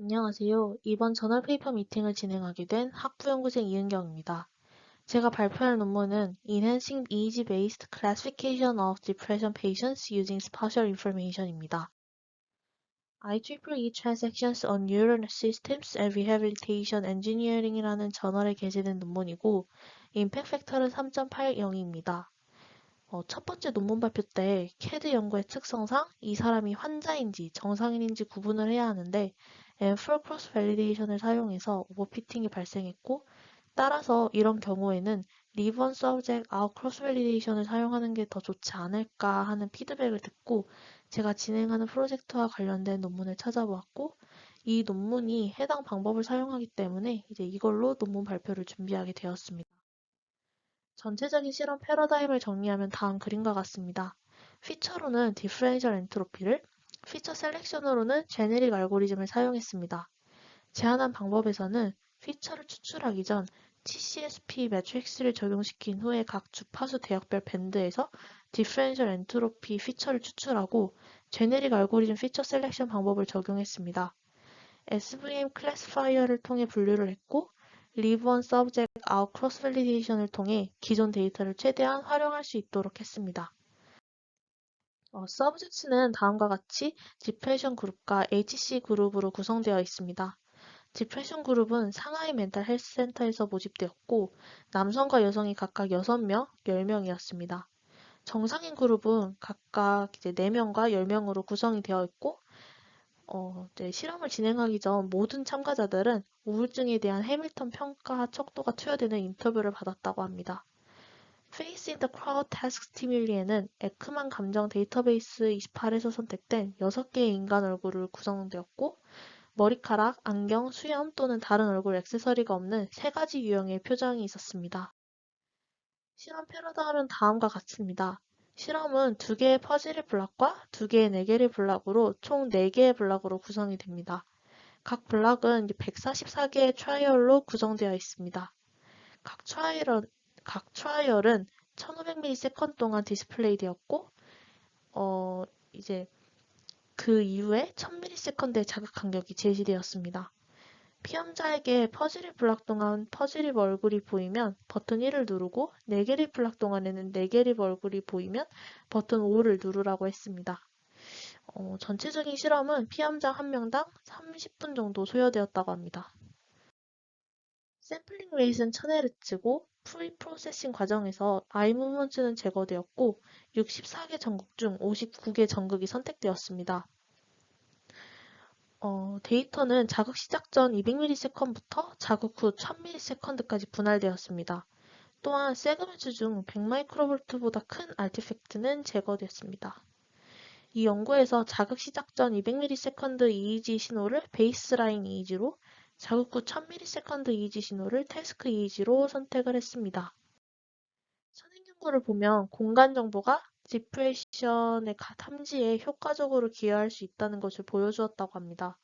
안녕하세요. 이번 저널 페이퍼 미팅을 진행하게 된 학부연구생 이은경입니다. 제가 발표할 논문은 Enhancing Age-Based Classification of Depression Patients Using Spatial Information입니다. IEEE Transactions on Neural Systems and Rehabilitation Engineering이라는 저널에 게재된 논문이고 임팩트 팩터는 3.80입니다. 첫 번째 논문 발표 때 CAD 연구의 특성상 이 사람이 환자인지 정상인인지 구분을 해야 하는데 M4 크로스 밸리데이션을 사용해서 오버피팅이 발생했고 따라서 이런 경우에는 Leave on Subject Out 크로스 밸리데이션을 사용하는 게 더 좋지 않을까 하는 피드백을 듣고 제가 진행하는 프로젝트와 관련된 논문을 찾아보았고 이 논문이 해당 방법을 사용하기 때문에 이제 이걸로 논문 발표를 준비하게 되었습니다. 전체적인 실험 패러다임을 정리하면 다음 그림과 같습니다. 피처로는 디퍼런셜 엔트로피를, 피처 셀렉션으로는 제네릭 알고리즘을 사용했습니다. 제안한 방법에서는 피처를 추출하기 전 TCSP 매트릭스를 적용시킨 후에 각 주파수 대역별 밴드에서 디퍼런셜 엔트로피 피처를 추출하고 제네릭 알고리즘 피처 셀렉션 방법을 적용했습니다. SVM 클래시파이어를 통해 분류를 했고 Leave on Subject Out Cross Validation을 통해 기존 데이터를 최대한 활용할 수 있도록 했습니다. Subjects는 다음과 같이 Depression 그룹과 HC 그룹으로 구성되어 있습니다. Depression 그룹은 상하이 멘탈 헬스 센터에서 모집되었고 남성과 여성이 각각 6명, 10명이었습니다. 정상인 그룹은 각각 이제 4명과 10명으로 구성이 되어 있고 실험을 진행하기 전 모든 참가자들은 우울증에 대한 해밀턴 평가 척도가 투여되는 인터뷰를 받았다고 합니다. Face in the Crowd Task Stimul이에는 에크만 감정 데이터베이스 28에서 선택된 6개의 인간 얼굴을 구성되었고 머리카락, 안경, 수염 또는 다른 얼굴 액세서리가 없는 3가지 유형의 표정이 있었습니다. 실험 패러다임은 다음과 같습니다. 실험은 2개의 퍼즐의 블락과 2개의 네개의 블락으로 총 4개의 블락으로 구성이 됩니다. 각 블락은 144개의 트라이얼로 구성되어 있습니다. 각 트라이얼은 1500ms 동안 디스플레이 되었고, 이제 그 이후에 1000ms의 자극 간격이 제시되었습니다. 피험자에게 퍼즐이 블락 동안 퍼즐이 얼굴이 보이면 버튼 1을 누르고 네게리 블락 동안에는 네게리 얼굴이 보이면 버튼 5를 누르라고 했습니다. 전체적인 실험은 피험자 1명당 30분 정도 소요되었다고 합니다. 샘플링 레이트는 1000Hz고 프리 프로세싱 과정에서 아이 무브먼트는 제거되었고 64개 전극 중 59개 전극이 선택되었습니다. 데이터는 자극 시작 전 200ms부터 자극 후 1000ms까지 분할되었습니다. 또한 세그먼트 중 100마이크로볼트보다 큰 아티팩트는 제거됐습니다. 이 연구에서 자극 시작 전 200ms EEG 신호를 베이스라인 EEG로, 자극 후 1000ms EEG 신호를 태스크 EEG로 선택을 했습니다. 선행 연구를 보면 공간 정보가 디프레션의 탐지에 효과적으로 기여할 수 있다는 것을 보여주었다고 합니다.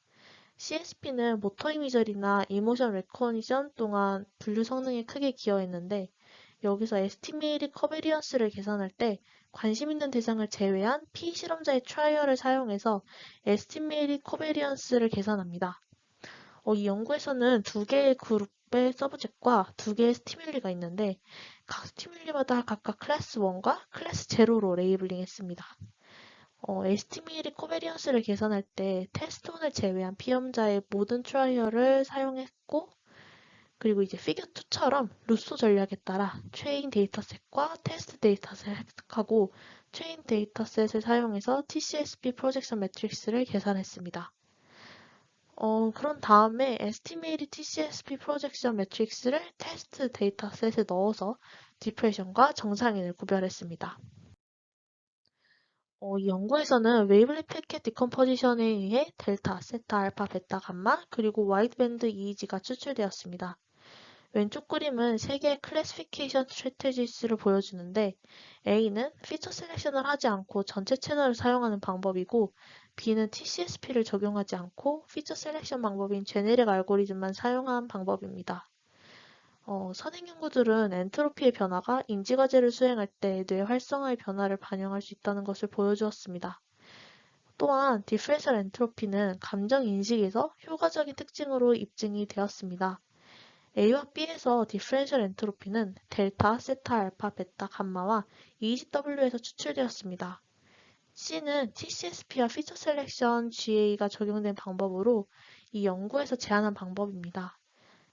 CSP는 모터 이미저리나 이모션 레코니션 또한 분류 성능에 크게 기여했는데 여기서 에스티메이트 커베리언스를 계산할 때 관심 있는 대상을 제외한 피실험자의 트라이얼을 사용해서 에스티메이트 커베리언스를 계산합니다. 이 연구에서는 2개의 그룹의 서브젝트과 2개의 스티뮬리가 있는데 각 스티뮬리마다 각각 클래스 1과 클래스 0로 레이블링했습니다. 에스티메이트 코베리언스를 계산할 때 테스트 1을 제외한 피험자의 모든 트라이얼을 사용했고 그리고 이제 피겨 2처럼 루소 전략에 따라 트레인 데이터셋과 테스트 데이터셋을 획득하고 트레인 데이터셋을 사용해서 TCSP 프로젝션 매트릭스를 계산했습니다. 그런 다음에 Estimate TCSP 프로젝션 매트릭스를 테스트 데이터셋에 넣어서 디프레션과 정상인을 구별했습니다. 이 연구에서는 웨이블리 패킷 디컴포지션에 의해 델타, 세타, 알파, 베타, 감마, 그리고 와이드밴드 EEG가 추출되었습니다. 왼쪽 그림은 3개의 클래시피케이션 스트래테지스를 보여주는데 A는 피처 셀렉션을 하지 않고 전체 채널을 사용하는 방법이고 B는 TCSP를 적용하지 않고 피처 셀렉션 방법인 제네릭 알고리즘만 사용한 방법입니다. 선행 연구들은 엔트로피의 변화가 인지과제를 수행할 때 뇌 활성화의 변화를 반영할 수 있다는 것을 보여주었습니다. 또한 디퍼런셜 엔트로피는 감정 인식에서 효과적인 특징으로 입증이 되었습니다. A와 B에서 디퍼런셜 엔트로피는 델타, 세타, 알파, 베타, 감마와 EGW에서 추출되었습니다. C는 TCSP와 피처 셀렉션 GA가 적용된 방법으로 이 연구에서 제안한 방법입니다.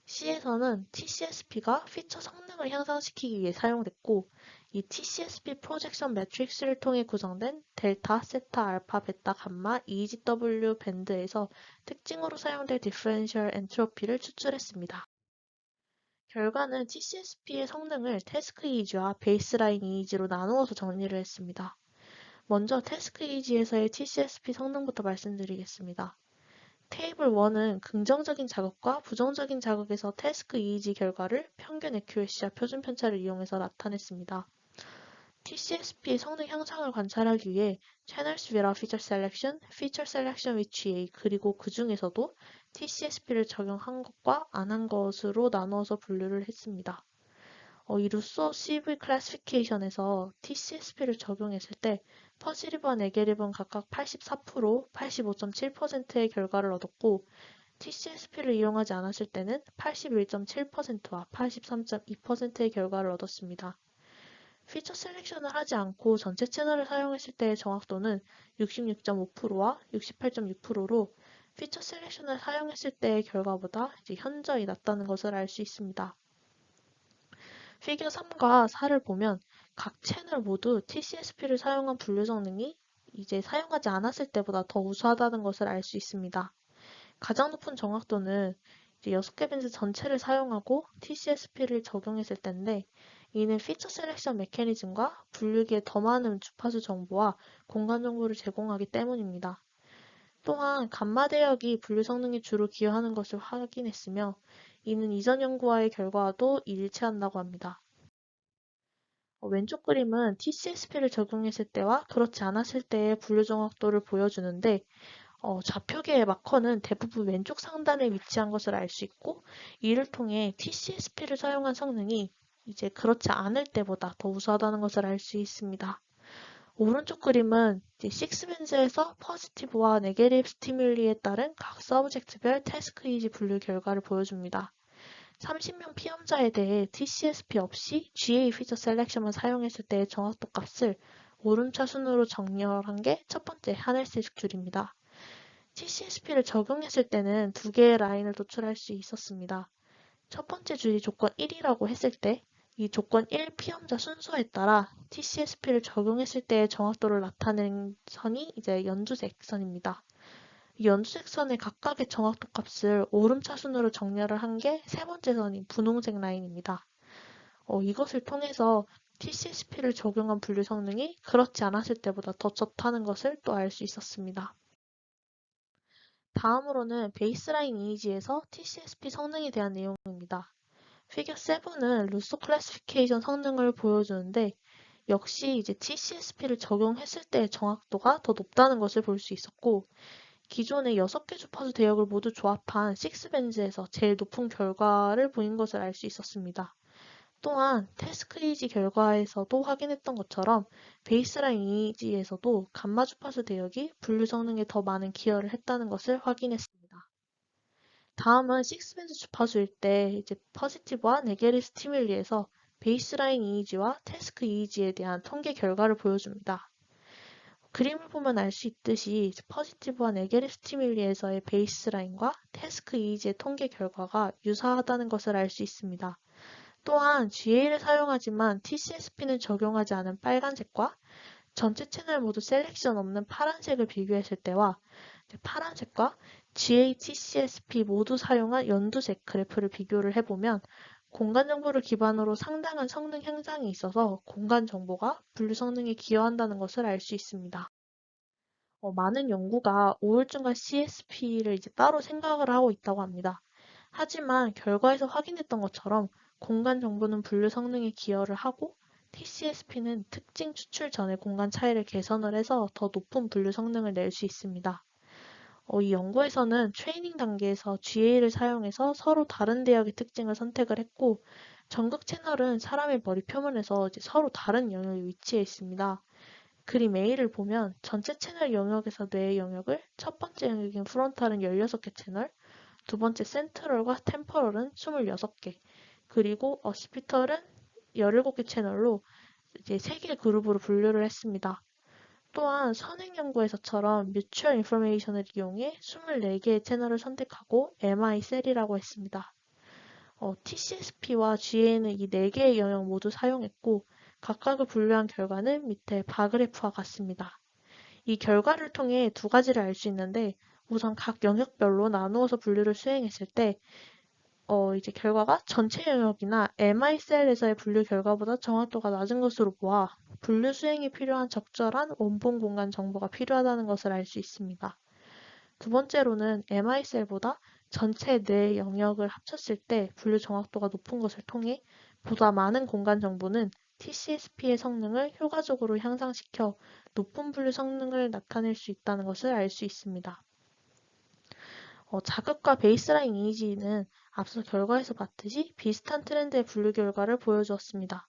C에서는 TCSP가 피처 성능을 향상시키기 위해 사용됐고, 이 TCSP 프로젝션 매트릭스를 통해 구성된 델타, 세타, 알파, 베타, 감마, EGW 밴드에서 특징으로 사용될 디퍼런셜 엔트로피를 추출했습니다. 결과는 TCSP의 성능을 태스크 이지와 베이스라인 이지로 나누어서 정리를 했습니다. 먼저 태스크 이지에서의 TCSP 성능부터 말씀드리겠습니다. 테이블 1은 긍정적인 자극과 부정적인 자극에서 태스크 EEG 결과를 평균 에큐레시와 표준 편차를 이용해서 나타냈습니다. TCSP의 성능 향상을 관찰하기 위해 Channels without feature selection, feature selection with GA, 그리고 그 중에서도 TCSP를 적용한 것과 안 한 것으로 나누어서 분류를 했습니다. 이 루소 CV 클래시피케이션에서 TCSP를 적용했을 때 퍼지티브와 네게티브는 각각 84%, 85.7%의 결과를 얻었고 TCSP를 이용하지 않았을 때는 81.7%와 83.2%의 결과를 얻었습니다. 피처 셀렉션을 하지 않고 전체 채널을 사용했을 때의 정확도는 66.5%와 68.6%로 피처 셀렉션을 사용했을 때의 결과보다 현저히 낮다는 것을 알 수 있습니다. 피겨 3과 4를 보면 각 채널 모두 TCSP를 사용한 분류 성능이 이제 사용하지 않았을 때보다 더 우수하다는 것을 알 수 있습니다. 가장 높은 정확도는 이제 6개 밴드 전체를 사용하고 TCSP를 적용했을 때인데, 이는 피처 셀렉션 메커니즘과 분류기에 더 많은 주파수 정보와 공간 정보를 제공하기 때문입니다. 또한 감마 대역이 분류 성능에 주로 기여하는 것을 확인했으며, 이는 이전 연구와의 결과와도 일치한다고 합니다. 왼쪽 그림은 TCSP를 적용했을 때와 그렇지 않았을 때의 분류 정확도를 보여주는데, 좌표계의 마커는 대부분 왼쪽 상단에 위치한 것을 알 수 있고, 이를 통해 TCSP를 사용한 성능이 이제 그렇지 않을 때보다 더 우수하다는 것을 알 수 있습니다. 오른쪽 그림은 6밴즈에서 포지티브와 네게티브 스티뮬리에 따른 각 서브젝트별 태스크 이지 분류 결과를 보여줍니다. 30명 피험자에 대해 TCSP 없이 GA 피처 셀렉션만 사용했을 때의 정확도 값을 오름차 순으로 정렬한 게 첫 번째 하늘색 줄입니다. TCSP를 적용했을 때는 두 개의 라인을 도출할 수 있었습니다. 첫 번째 줄이 조건 1이라고 했을 때, 이 조건 1 피험자 순서에 따라 TCSP를 적용했을 때의 정확도를 나타낸 선이 이제 연두색 선입니다. 이 연두색 선의 각각의 정확도 값을 오름차순으로 정렬을 한 게 세 번째 선인 분홍색 라인입니다. 이것을 통해서 TCSP를 적용한 분류 성능이 그렇지 않았을 때보다 더 좋다는 것을 또 알 수 있었습니다. 다음으로는 베이스라인 이미지에서 TCSP 성능에 대한 내용입니다. 피겨 7은 루소 클래시피케이션 성능을 보여주는데, 역시 이제 TCSP를 적용했을 때의 정확도가 더 높다는 것을 볼 수 있었고, 기존의 6개 주파수 대역을 모두 조합한 6밴즈에서 제일 높은 결과를 보인 것을 알 수 있었습니다. 또한 태스크 이지 결과에서도 확인했던 것처럼 베이스라인 이지에서도 감마 주파수 대역이 분류 성능에 더 많은 기여를 했다는 것을 확인했습니다. 다음은 6밴드 주파수일 때 이제 포지티브와 네게티브 스티뮬리에서 베이스라인 이지와 태스크 이지에 대한 통계 결과를 보여줍니다. 그림을 보면 알 수 있듯이 포지티브와 네게티브 스티뮬리에서의 베이스라인과 태스크 이지의 통계 결과가 유사하다는 것을 알 수 있습니다. 또한 GA를 사용하지만 TCSP는 적용하지 않은 빨간색과 전체 채널 모두 셀렉션 없는 파란색을 비교했을 때와 파란색과 GA, TCSP 모두 사용한 연두색 그래프를 비교를 해보면 공간 정보를 기반으로 상당한 성능 향상이 있어서 공간 정보가 분류 성능에 기여한다는 것을 알 수 있습니다. 많은 연구가 우울증과 CSP를 이제 따로 생각을 하고 있다고 합니다. 하지만 결과에서 확인했던 것처럼 공간 정보는 분류 성능에 기여를 하고 TCSP는 특징 추출 전에 공간 차이를 개선을 해서 더 높은 분류 성능을 낼 수 있습니다. 이 연구에서는 트레이닝 단계에서 GA를 사용해서 서로 다른 대역의 특징을 선택을 했고, 전극 채널은 사람의 머리 표면에서 이제 서로 다른 영역에 위치해 있습니다. 그림 A를 보면 전체 채널 영역에서 뇌의 영역을 첫 번째 영역인 프론탈은 16개 채널, 두 번째 센트럴과 템퍼럴은 26개, 그리고 어시피털은 17개 채널로 이제 3개 그룹으로 분류를 했습니다. 또한 선행 연구에서처럼 뮤추얼 인포메이션을 이용해 24개의 채널을 선택하고 MI 셀이라고 했습니다. TCSP와 GA는 이 4개의 영역 모두 사용했고 각각을 분류한 결과는 밑에 바그래프와 같습니다. 이 결과를 통해 두 가지를 알 수 있는데 우선 각 영역별로 나누어서 분류를 수행했을 때 이제 결과가 전체 영역이나 MI 셀에서의 분류 결과보다 정확도가 낮은 것으로 보아 분류 수행에 필요한 적절한 원본 공간 정보가 필요하다는 것을 알 수 있습니다. 두 번째로는 MI 셀보다 전체 뇌 영역을 합쳤을 때 분류 정확도가 높은 것을 통해 보다 많은 공간 정보는 TCSP의 성능을 효과적으로 향상시켜 높은 분류 성능을 나타낼 수 있다는 것을 알 수 있습니다. 자극과 베이스라인 이미지는 앞서 결과에서 봤듯이 비슷한 트렌드의 분류 결과를 보여주었습니다.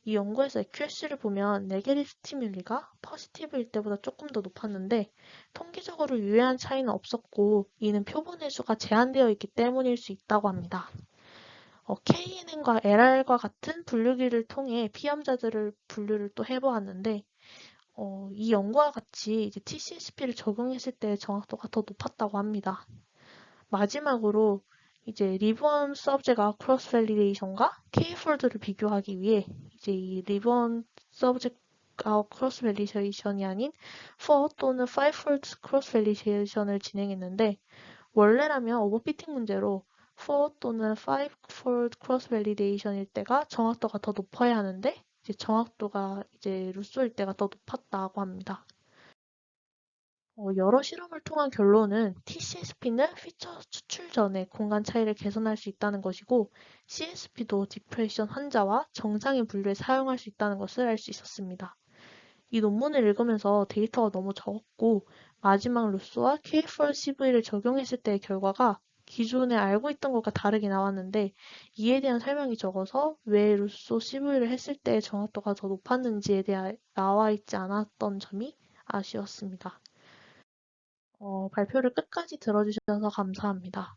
이 연구에서 AQS를 보면 네게티브 스티뮬리가 포지티브일 때보다 조금 더 높았는데 통계적으로 유의한 차이는 없었고 이는 표본의 수가 제한되어 있기 때문일 수 있다고 합니다. KNN과 LR과 같은 분류기를 통해 피험자들을 분류를 또 해보았는데 이 연구와 같이 이제 TCSP를 적용했을 때 정확도가 더 높았다고 합니다. 마지막으로 이제 리본 서브젝트 크로스 밸리데이션과 K-폴드를 비교하기 위해 이제 이 리본 서브젝트 크로스 밸리데이션이 아닌 4 또는 5폴드 크로스 밸리데이션을 진행했는데 원래라면 오버피팅 문제로 4 또는 5폴드 크로스 밸리데이션일 때가 정확도가 더 높아야 하는데 이제 정확도가 이제 루소일 때가 더 높았다고 합니다. 여러 실험을 통한 결론은 TCSP는 피처 추출 전에 공간 차이를 개선할 수 있다는 것이고 CSP도 디프레션 환자와 정상인 분류에 사용할 수 있다는 것을 알 수 있었습니다. 이 논문을 읽으면서 데이터가 너무 적었고 마지막 루소와 K4CV를 적용했을 때의 결과가 기존에 알고 있던 것과 다르게 나왔는데 이에 대한 설명이 적어서 왜 루소 CV를 했을 때의 정확도가 더 높았는지에 대해 나와 있지 않았던 점이 아쉬웠습니다. 발표를 끝까지 들어주셔서 감사합니다.